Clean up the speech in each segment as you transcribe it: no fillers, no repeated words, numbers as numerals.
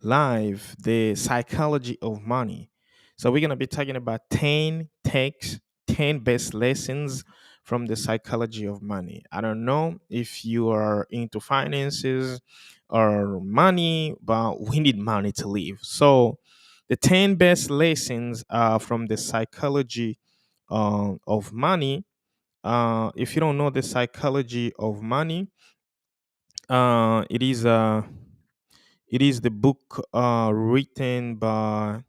live the psychology of money. So we're gonna be talking about 10 takes, 10 best lessons from the psychology of money. I don't know if you are into finances or money, but we need money to live. So the 10 best lessons from the psychology of money. If you don't know the psychology of money, uh, it is uh, it is the book written by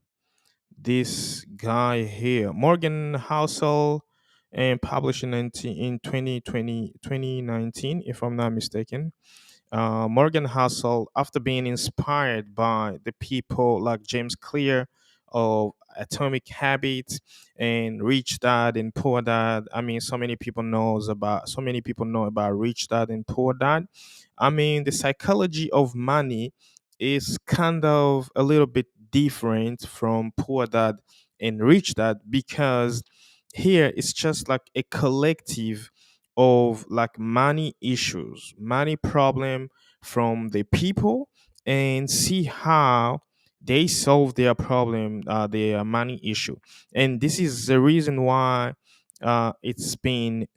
this guy here, Morgan Housel, and published in 2019, if I'm not mistaken. Morgan Housel, after being inspired by the people like James Clear of Atomic Habits and Rich Dad and Poor Dad. I mean, so many people know about Rich Dad and Poor Dad. I mean, the psychology of money is kind of a little bit different from Poor Dad and Rich Dad because here it's just like a collective of like money issues, money problem from the people, and see how they solve their problem, their money issue. And this is the reason why it's been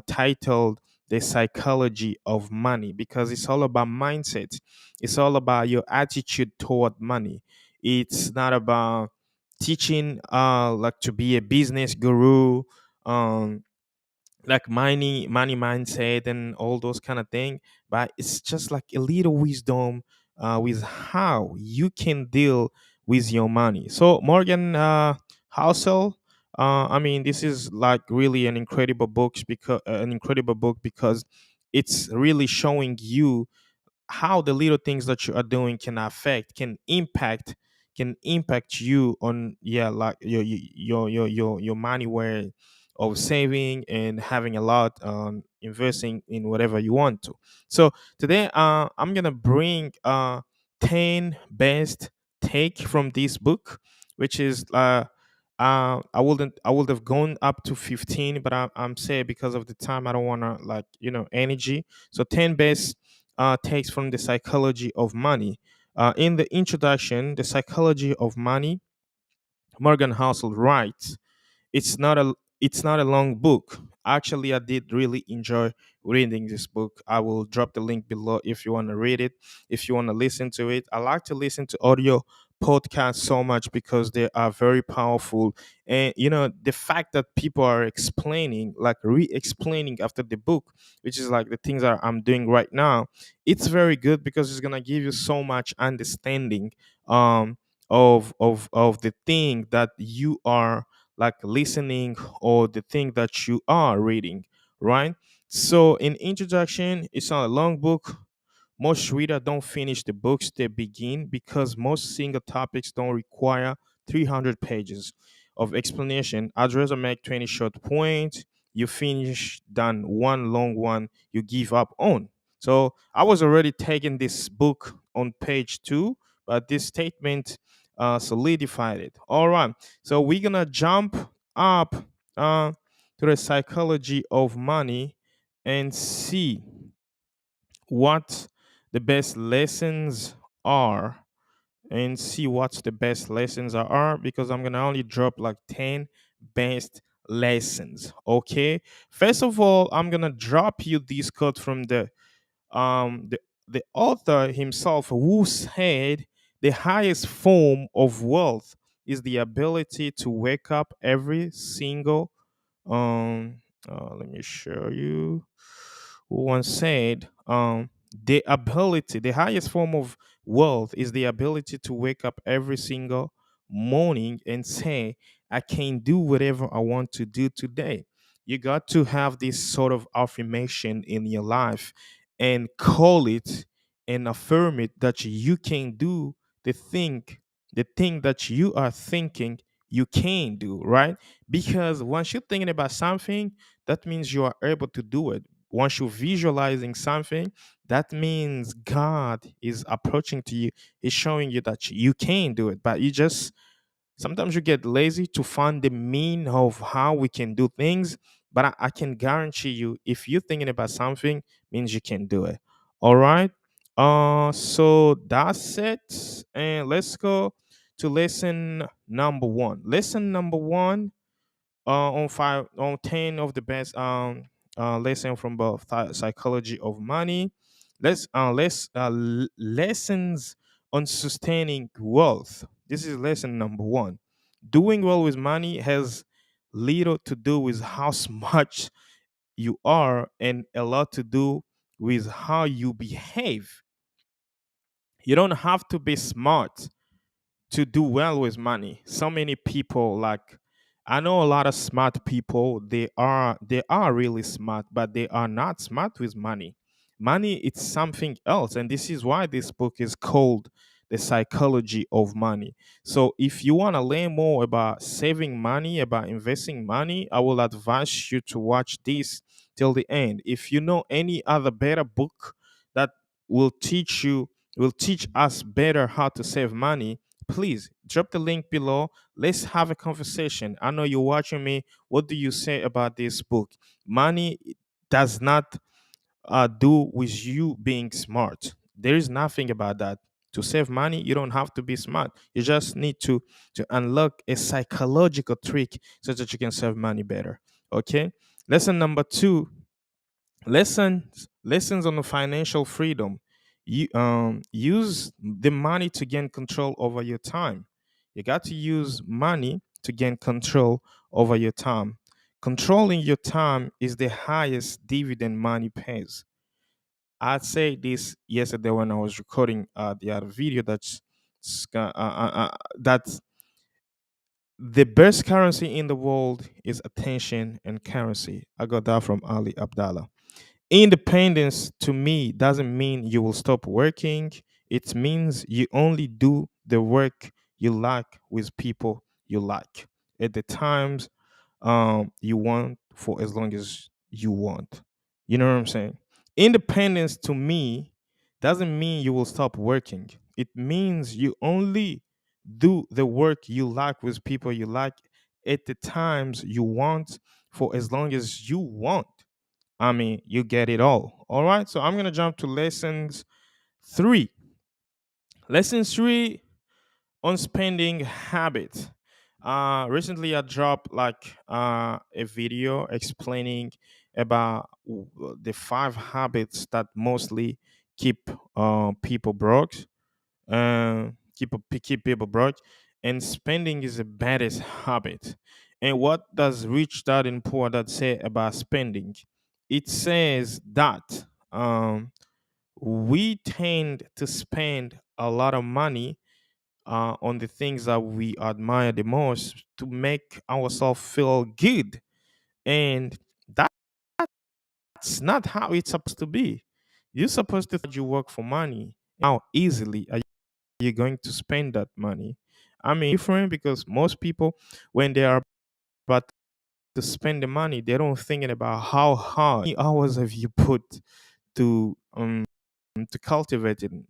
titled the psychology of money, because it's all about mindset. It's all about your attitude toward money. It's not about teaching like to be a business guru, um like money mindset and all those kind of thing, but it's just like a little wisdom with how you can deal with your money. So Morgan Housel, I mean, this is like really an incredible book because it's really showing you how the little things that you are doing can impact you on, yeah, like your money way of saving and having a lot on investing in whatever you want to. So today I'm gonna bring 10 best take from this book, which is I would have gone up to 15, but I'm saying because of the time I don't want to like energy. So 10 best takes from the psychology of money. In the introduction, the psychology of money, Morgan Housel writes, it's not a long book. Actually, I did really enjoy reading this book. I will drop the link below if you want to read it, if you want to listen to it. I like to listen to audio podcasts so much because they are very powerful. And the fact that people are explaining, like re-explaining after the book, which is like the things that I'm doing right now, it's very good because it's gonna give you so much understanding of the thing that you are like listening, or the thing that you are reading, right? So in introduction, it's not a long book. Most readers don't finish the books they begin because most single topics don't require 300 pages of explanation. I'd rather make 20 short points. You finish done one long one you give up on. So I was already taking this book on page 2, but this statement solidified it. All right. So we're going to jump up to the psychology of money and see what the best lessons are, and see what's the best lessons are, because I'm gonna only drop like 10 best lessons. Okay, first of all, I'm gonna drop you this quote from the author himself, who said the highest form of wealth is the ability to wake up every single let me show you who once said, the highest form of wealth is the ability to wake up every single morning and say, I can do whatever I want to do today. You got to have this sort of affirmation in your life and call it and affirm it that you can do the thing, the thing that you are thinking you can do, right? Because once you're thinking about something, that means you are able to do it. Once you're visualizing something, that means God is approaching to you, is showing you that you can do it. But you just sometimes you get lazy to find the mean of how we can do things. But I can guarantee you, if you're thinking about something, means you can do it. All right. So that's it. And let's go to lesson number one. Lesson number one, on 10 of the best lesson from both psychology of money. Lessons on sustaining wealth. This is lesson number one. Doing well with money has little to do with how smart you are and a lot to do with how you behave. You don't have to be smart to do well with money. So many people, like, I know a lot of smart people, they are really smart, but they are not smart with money. Money, it's something else, and this is why this book is called The Psychology of Money. So if you want to learn more about saving money, about investing money, I will advise you to watch this till the end. If you know any other better book that will teach you will teach us better how to save money, please drop the link below. Let's have a conversation. I know you're watching me. What do you say about this book? Money does not do with you being smart. There is nothing about that. To save money, you don't have to be smart. You just need to unlock a psychological trick so that you can save money better. Okay. Lesson number two. Lessons on the financial freedom. You use the money to gain control over your time. You got to use money to gain control over your time. Controlling your time is the highest dividend money pays. I'd say this yesterday when I was recording the other video, that the best currency in the world is attention and currency. I got that from Ali Abdallah. Independence to me doesn't mean you will stop working. It means you only do the work you like with people you like at the times you want for as long as you want. You know what I'm saying? Independence to me doesn't mean you will stop working. It means you only do the work you like with people you like at the times you want for as long as you want. I mean, you get it all. All right. So I'm going to jump to lessons three. Lesson three on spending habit. Recently, I dropped like a video explaining about the five habits that mostly keep people broke. Keep people broke, and spending is the baddest habit. And what does Rich Dad and Poor Dad say about spending? It says that we tend to spend a lot of money on the things that we admire the most to make ourselves feel good, and that's not how it's supposed to be. You're supposed to you work for money. How easily are you going to spend that money? I mean, different because most people, when they are about to spend the money, they don't thinking about how hard many hours have you put to cultivating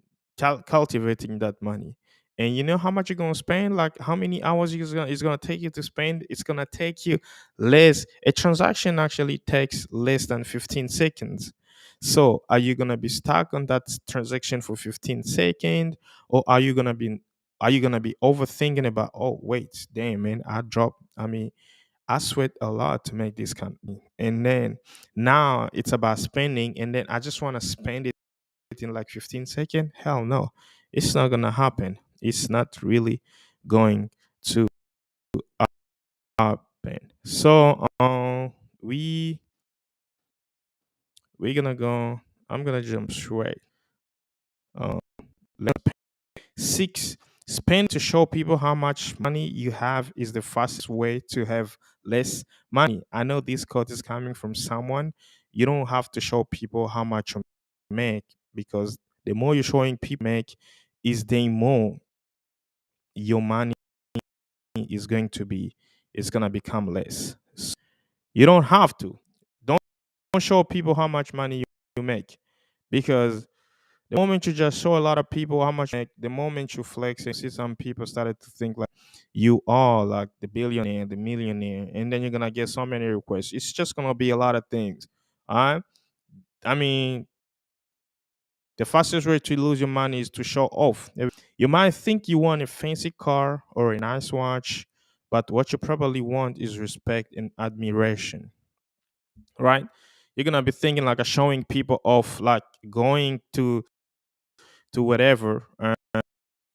that money. And you know how much you're gonna spend? Like how many hours it's gonna take you to spend? It's gonna take you less. A transaction actually takes less than 15 seconds. So are you gonna be stuck on that transaction for 15 seconds, or are you gonna be overthinking about? Oh wait, damn man, I sweat a lot to make this company, and then now it's about spending, and then I just want to spend it in like 15 seconds. Hell no, it's not gonna happen. It's not really going to happen. So we we're gonna go. I'm gonna jump straight. Um, Six, spend to show people how much money you have is the fastest way to have less money. I know this quote is coming from someone. You don't have to show people how much you make, because the more you're showing people make is the more your money is going to be is gonna become less. You don't have to. Don't show people how much money you make, because the moment you just show a lot of people how much you make, the moment you flex, and see some people started to think like you are like the billionaire, the millionaire, and then you're gonna get so many requests. It's just gonna be a lot of things. All right. I mean, The fastest way to lose your money is to show off. You might think you want a fancy car or a nice watch, but what you probably want is respect and admiration, right? You're gonna be thinking like a showing people off, like going to whatever,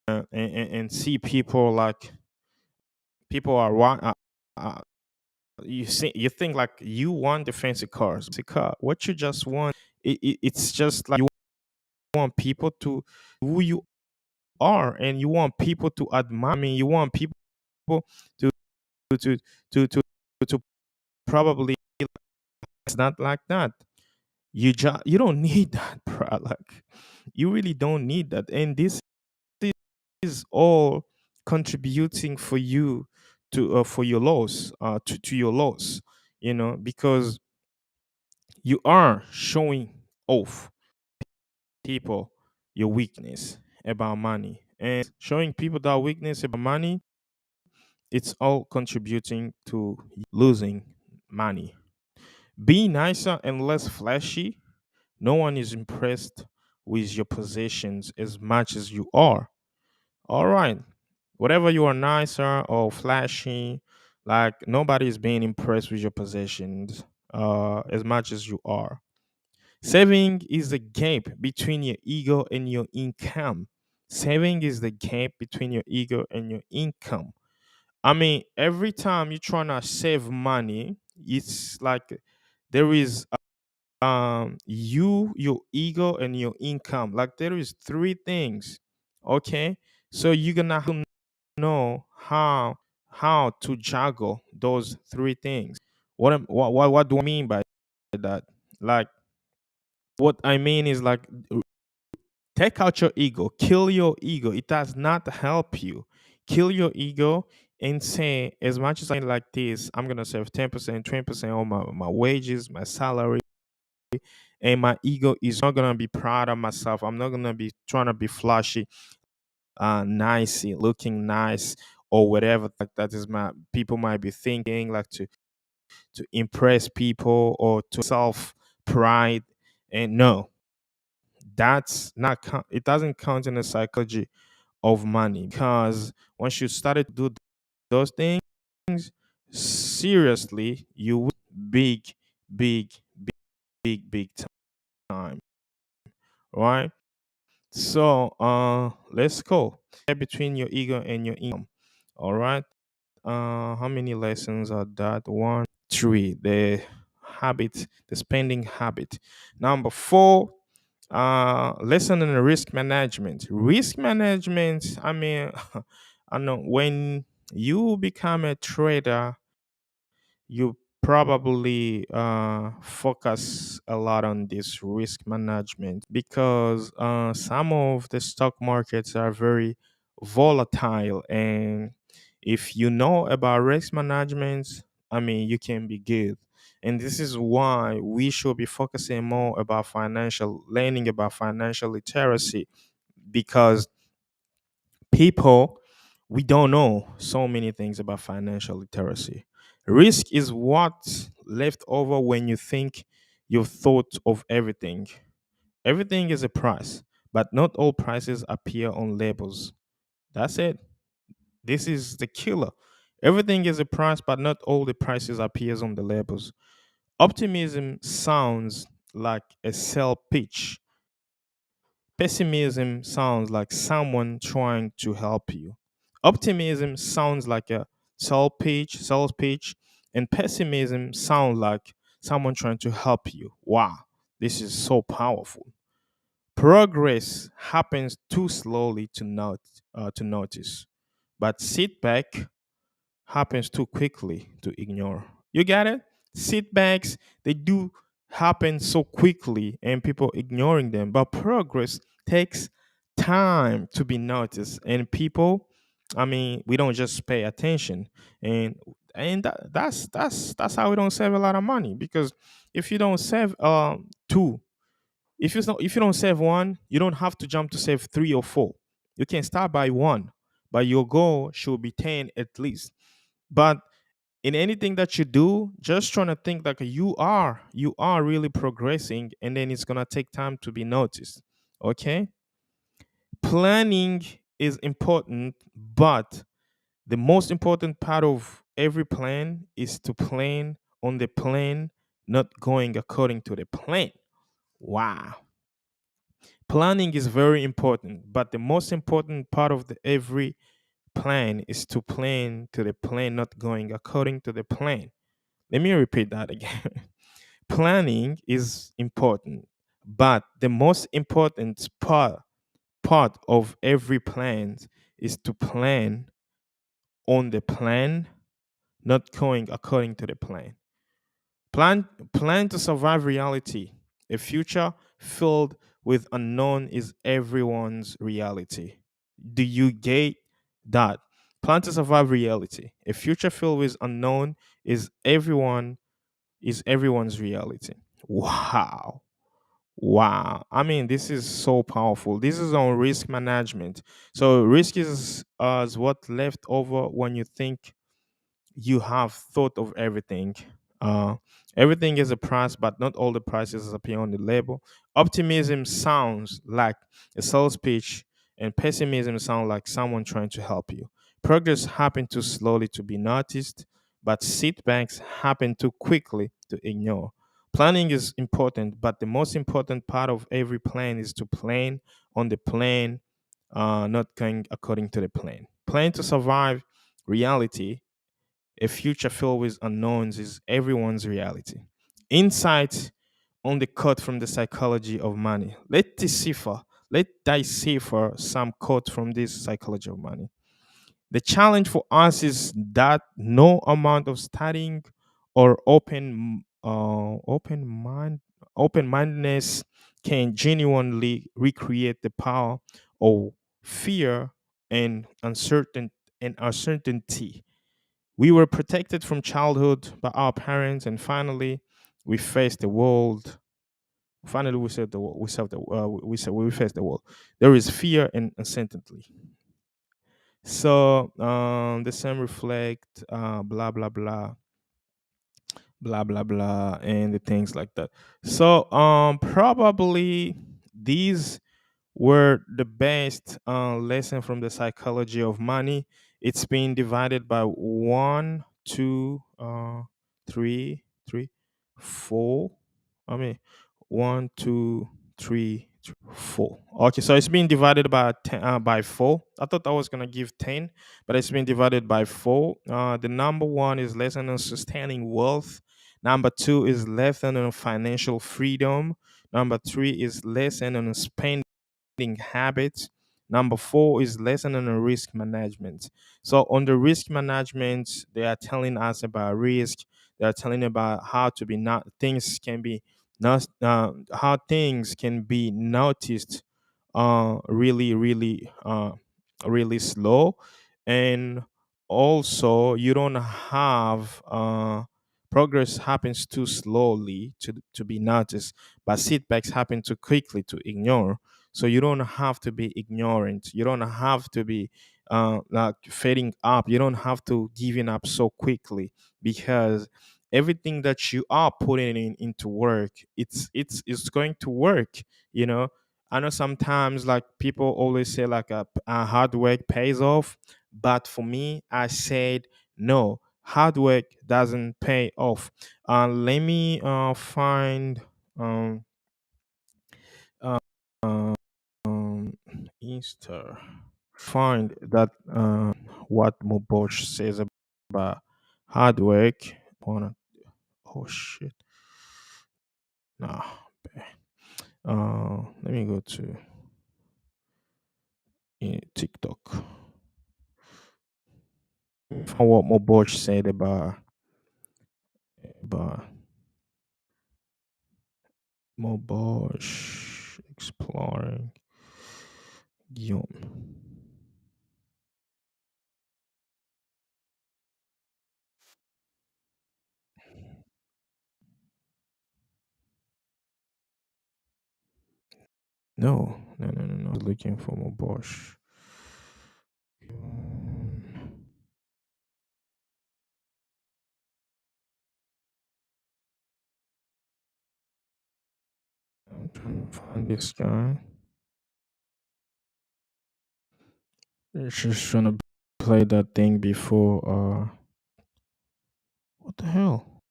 and see people like people are you see, you think like you want the fancy cars. The car, what you just want, it's just like you want people to who you are, and you want people to admire. I mean, you want people to to to to probably. It's not like that. You don't need that, bro. Like you really don't need that, and this is all contributing for you to for your loss, to your loss. Because you are showing off people your weakness about money, and showing people that weakness about money, it's all contributing to losing money. Be nicer and less flashy. No one is impressed with your possessions as much as you are. All right. Whatever you are nicer or flashy, like nobody is being impressed with your possessions as much as you are. Saving is the gap between your ego and your income. Saving is the gap between your ego and your income. I mean, every time you're trying to save money, it's like there is you, your ego, and your income. Like there is three things. Okay. So you're gonna have to know how to juggle those three things. What do I mean by that? Like what I mean is like take out your ego, kill your ego. It does not help you. Kill your ego and say, as much as I like this, I'm gonna save 10%, 20% on my wages, my salary, and my ego is not gonna be proud of myself. I'm not gonna be trying to be flashy, nice, looking nice, or whatever. Like that is my people might be thinking like to impress people or to self pride. And no, that's not it doesn't count in the psychology of money, because once you started to do those things, seriously, you will big, big, big time, right? So let's go between your ego and your income. All right. How many lessons are that? One, three. The spending habit. Number four, lesson in risk management. Risk management, I mean, I know when you become a trader, you probably focus a lot on this risk management, because some of the stock markets are very volatile, and if you know about risk management, I mean, you can be good. And this is why we should be focusing more about financial learning, about financial literacy, because people, we don't know so many things about financial literacy. Risk is what's left over when you think you've thought of everything. Everything is a price, but not all prices appear on labels. That's it. This is the killer. Everything is a price, but not all the prices appears on the labels. Optimism sounds like a sell pitch. Pessimism sounds like someone trying to help you. Optimism sounds like a sales pitch, and pessimism sounds like someone trying to help you. Wow, this is so powerful. Progress happens too slowly to notice, but sit back happens too quickly to ignore. You get it? Setbacks, they do happen so quickly and people ignoring them. But progress takes time to be noticed. And people, I mean, we don't just pay attention. And that's how we don't save a lot of money. Because if you don't save two, if you don't save one, you don't have to jump to save three or four. You can start by one, but your goal should be 10 at least. But in anything that you do, just trying to think like you are really progressing, and then it's gonna take time to be noticed. Okay, planning is important, but the most important part of every plan is to plan on the plan, not going according to the plan. Wow. Planning is very important, but the most important part of every plan is to plan to the plan, not going according to the plan. Let me repeat that again. Planning is important, but the most important part of every plan is to plan on the plan, not going according to the plan. Plan to survive reality. A future filled with unknown is everyone's reality. Do you get that? Plan to survive reality. A future filled with unknown is everyone's reality. Wow. Wow. I mean, this is so powerful. This is on risk management. So risk is what left over when you think you have thought of everything. Uh, Everything is a price, but not all the prices appear on the label. Optimism sounds like a sales pitch, and pessimism sounds like someone trying to help you. Progress happens too slowly to be noticed, but setbacks happen too quickly to ignore. Planning is important, but the most important part of every plan is to plan on the plan, not going according to the plan. Plan to survive reality. A future filled with unknowns is everyone's reality. Insights on the cut from the psychology of money. Let's decipher some quotes from this psychology of money. The challenge for us is that no amount of studying or open mindedness can genuinely recreate the power of fear and uncertainty. We were protected from childhood by our parents, and finally, we faced the world. Finally, we saved the world. We faced the world. There is fear and uncertainty. So the same reflect blah blah blah blah blah blah and the things like that. So probably these were the best lesson from the psychology of money. It's been divided by one, two, three, four. I mean, one, two, four. Okay, so it's been divided by by four. I thought I was gonna give 10, but it's been divided by four. The number one is lesson on sustaining wealth. Number two is lesson on financial freedom. Number three is lesson on spending habits. Number four is lesson on the risk management. So on the risk management, they are telling us about risk. They are telling about how to be not things can be not how things can be noticed really slow, and also you don't have progress happens too slowly to be noticed, but setbacks happen too quickly to ignore. So you don't have to be ignorant. You don't have to be like fading up. You don't have to giving up so quickly, because everything that you are putting into work, it's going to work. You know, I know sometimes like people always say like a hard work pays off, but for me, I said no. Hard work doesn't pay off. Let me find um, uh, um, Easter. Find that what Mobosh says about hard work. Wanna- Oh shit! Nah. Let me go to TikTok. Find what Mobosh said about Mobosh exploring Guillaume. No, no, no, no, no. I was looking for Mobosh. I'm trying to find this guy. She's trying to play that thing before. What the hell?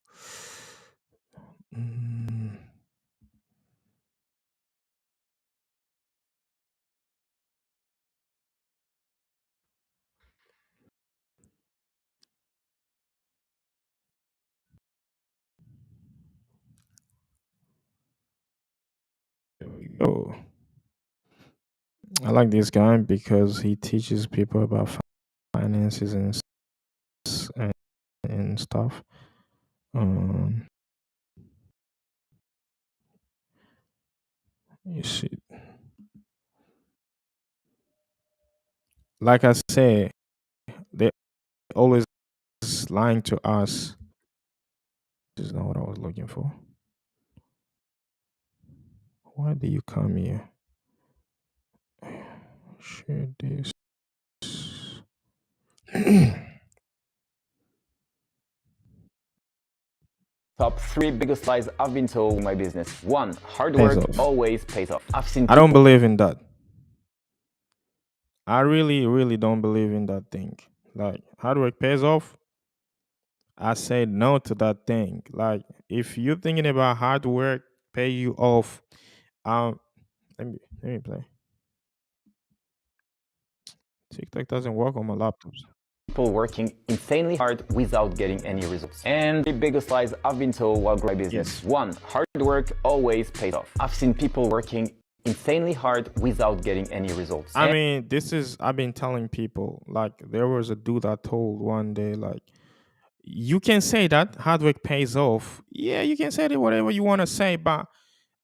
Mm, there we go. I like this guy because he teaches people about finances and, and stuff. Um, you see, like I said, they always lying to us. This is not what I was looking for. Why do you come here? Share this. Top three biggest lies I've been told in my business. One, hard Pays work off. always pays off. I've seen I don't people believe in that. I really, really don't believe in that thing. Like hard work pays off. I say no to that thing. Like if you're thinking about hard work pay you off, um, let me play. TikTok doesn't work on my laptops. working insanely hard without getting any results. And the biggest lies I've been told while growing my business. Yes. One, hard work always pays off. I've seen people working insanely hard without getting any results. I mean, this is I've been telling people. Like there was a dude I told one day, like you can say that hard work pays off. Yeah, you can say that whatever you want to say, but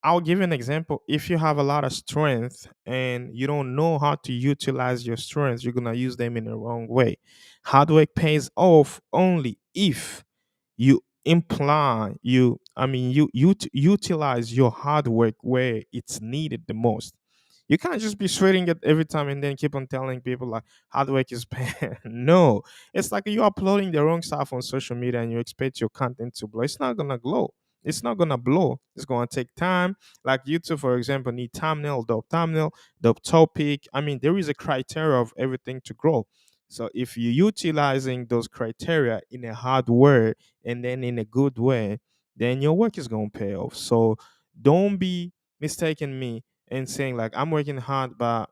I'll give you an example. If you have a lot of strength and you don't know how to utilize your strengths, you're gonna use them in the wrong way. Hard work pays off only if you imply you I mean you utilize your hard work where it's needed the most. You can't just be sweating it every time and then keep on telling people like hard work is pain. No, it's like you're uploading the wrong stuff on social media and you expect your content to blow. It's not gonna glow. It's not gonna blow. It's gonna take time. Like YouTube, for example, need thumbnail, dope topic. I mean, there is a criteria of everything to grow. So if you're utilizing those criteria in a hard way and then in a good way, then your work is gonna pay off. So don't be mistaking me and saying like I'm working hard but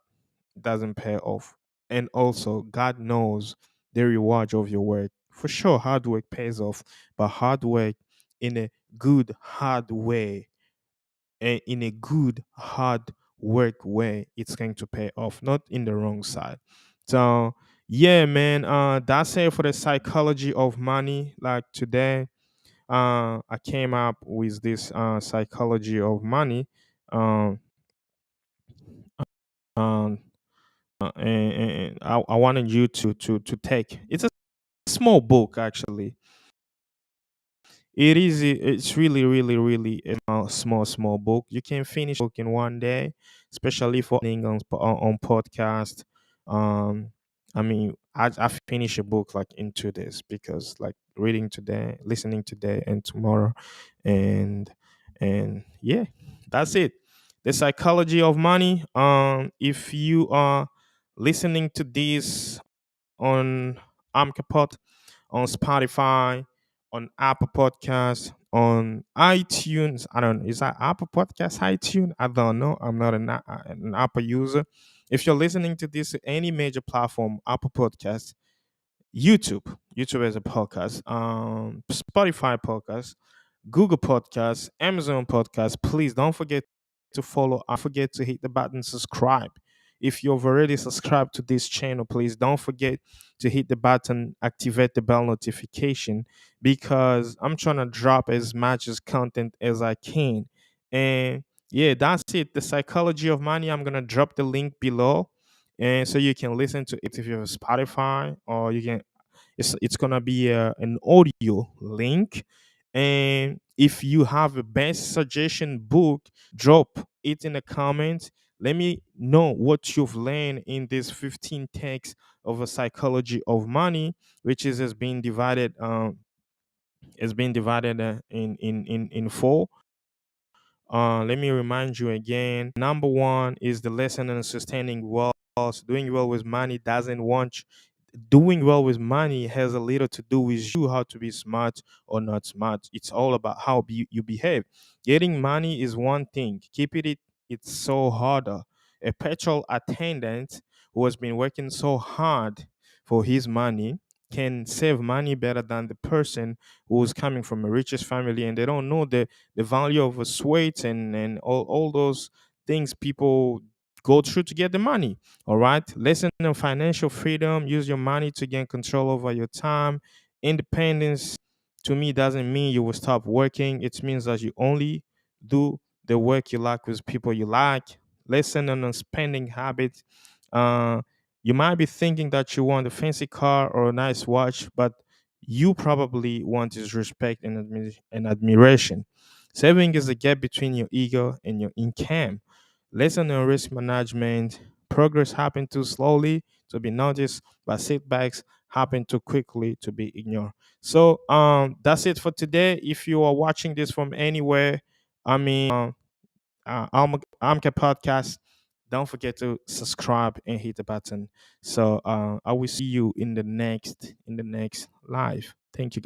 it doesn't pay off. And also God knows the reward of your work. For sure, hard work pays off, but hard work in a good hard way and in a good hard work way, it's going to pay off, not in the wrong side. So yeah, man, that's it for the psychology of money. Like today, I came up with this psychology of money. Um, um, and I wanted you to take. It's a small book actually. It's really really a small book. You can finish book in one day, especially for listening on podcast. Um, I mean, I finish a book like in 2 days because like reading today, listening today, and tomorrow, and yeah, that's it. The psychology of money. If you are listening to this on Amcapod, on Spotify, on Apple Podcasts, on iTunes. I don't know. Is that Apple Podcast iTunes? I don't know. I'm not an Apple user. If you're listening to this any major platform, Apple Podcasts, YouTube as a podcast, Spotify podcast, Google Podcasts, Amazon Podcasts. Please don't forget to follow. Don't forget to hit the button subscribe. If you've already subscribed to this channel, please don't forget to hit the button, activate the bell notification because I'm trying to drop as much as content as I can. And yeah, that's it. The psychology of money. I'm gonna drop the link below, and so you can listen to it if you have Spotify, or you can it's gonna be an audio link. And if you have a best suggestion book, drop it in the comments. Let me know what you've learned in this 15 texts of a psychology of money, which is has been divided in four. Let me remind you again. Number one is the lesson in sustaining wealth. else. Doing well with money doesn't want doing well with money has a little to do with you how to be smart or not smart. It's all about how you behave. Getting money is one thing, keeping it's so harder. A petrol attendant who has been working so hard for his money can save money better than the person who's coming from a richest family, and they don't know the value of a sweat and all those things people go through to get the money. All right. Lesson on financial freedom. Use your money to gain control over your time. Independence to me doesn't mean you will stop working. It means that you only do the work you like with people you like. Lesson on spending habits. Uh, you might be thinking that you want a fancy car or a nice watch, but you probably want is respect and admiration. Saving is the gap between your ego and your income. Lesson on risk management. Progress happen too slowly to be noticed, but setbacks happen too quickly to be ignored. So that's it for today. If you are watching this from anywhere, I mean Amka podcast, don't forget to subscribe and hit the button. So I will see you in the next live. Thank you guys.